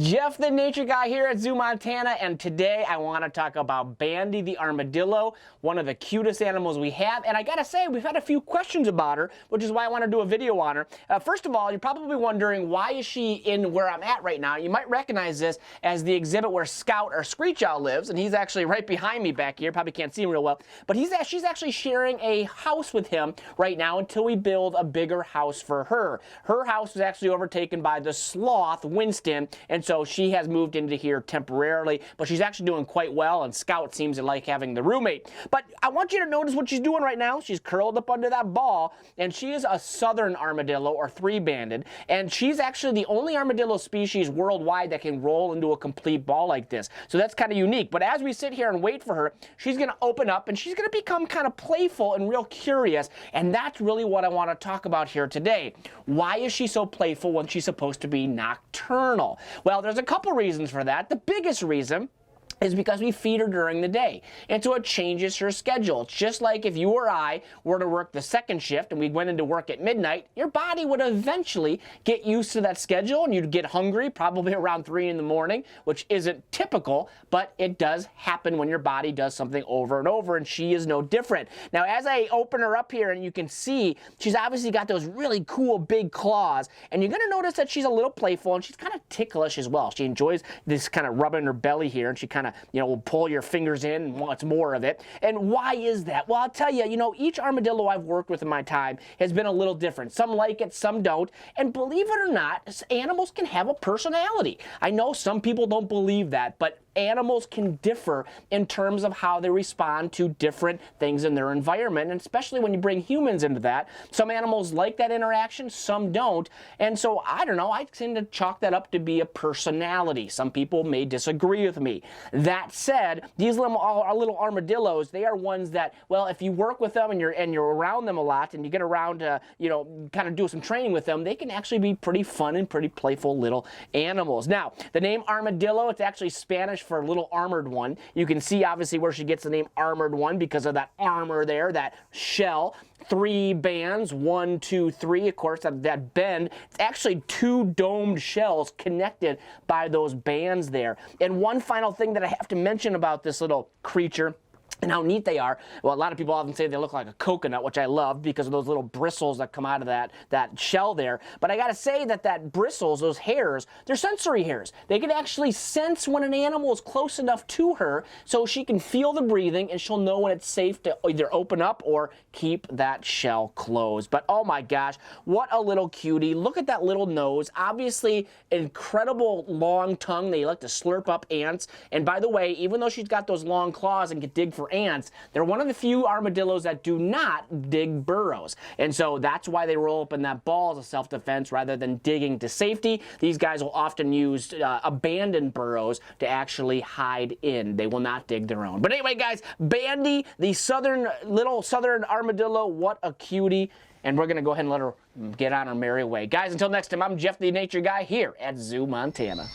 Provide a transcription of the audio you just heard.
Jeff the Nature Guy here at ZooMontana, and today I want to talk about Bandy the armadillo, one of the cutest animals we have. And I gotta say, we've had a few questions about her, which is why I want to do a video on her. First of all, you're probably wondering, why is she in where I'm at right now? You might recognize this as the exhibit where Scout, or Screech Owl, lives, and he's actually right behind me back here. Probably can't see him real well, but she's actually sharing a house with him right now until we build a bigger house for her. Her house was actually overtaken by the sloth, Winston, and so she has moved into here temporarily, but she's actually doing quite well, and Scout seems to like having the roommate. But I want you to notice what she's doing right now. She's curled up under that ball, and she is a southern armadillo, or three-banded, and she's actually the only armadillo species worldwide that can roll into a complete ball like this. So that's kind of unique. But as we sit here and wait for her, she's going to open up, and she's going to become kind of playful and real curious, and that's really what I want to talk about here today. Why is she so playful when she's supposed to be nocturnal? Well, there's a couple reasons for that. The biggest reason is because we feed her during the day, and so it changes her schedule. It's just like if you or I were to work the second shift and we went into work at midnight, your body would eventually get used to that schedule, and you'd get hungry probably around 3 in the morning, which isn't typical, but it does happen when your body does something over and over, and she is no different. Now, as I open her up here, and you can see she's obviously got those really cool big claws, and you're gonna notice that she's a little playful, and she's kind of ticklish as well. She enjoys this kind of rubbing her belly here, and she kind of, will pull your fingers in and wants more of it. And why is that? Well, I'll tell you, each armadillo I've worked with in my time has been a little different. Some like it, some don't. And believe it or not, animals can have a personality. I know some people don't believe that, but animals can differ in terms of how they respond to different things in their environment, and especially when you bring humans into that. Some animals like that interaction, some don't. And so, I don't know, I tend to chalk that up to be a personality. Some people may disagree with me. That said, these little armadillos, they are ones that, well, if you work with them and you're around them a lot, and you get around to, kind of do some training with them, they can actually be pretty fun and pretty playful little animals. Now, the name armadillo, it's actually Spanish for little armored one. You can see obviously where she gets the name armored one because of that armor there, that shell. 3 bands, 1, 2, 3, of course, that bend. It's actually 2 domed shells connected by those bands there. And one final thing that I have to mention about this little creature and how neat they are. Well, a lot of people often say they look like a coconut, which I love because of those little bristles that come out of that shell there. But I gotta say that bristles, those hairs, they're sensory hairs. They can actually sense when an animal is close enough to her, so she can feel the breathing, and she'll know when it's safe to either open up or keep that shell closed. But oh my gosh, what a little cutie. Look at that little nose. Obviously, incredible long tongue. They like to slurp up ants. And by the way, even though she's got those long claws and can dig for ants, they're one of the few armadillos that do not dig burrows. And so that's why they roll up in that ball as a self-defense rather than digging to safety. These guys will often use abandoned burrows to actually hide in. They will not dig their own. But anyway, guys, Bandy, the little southern armadillo, what a cutie. And we're going to go ahead and let her get on her merry way. Guys, until next time, I'm Jeff the Nature Guy here at ZooMontana.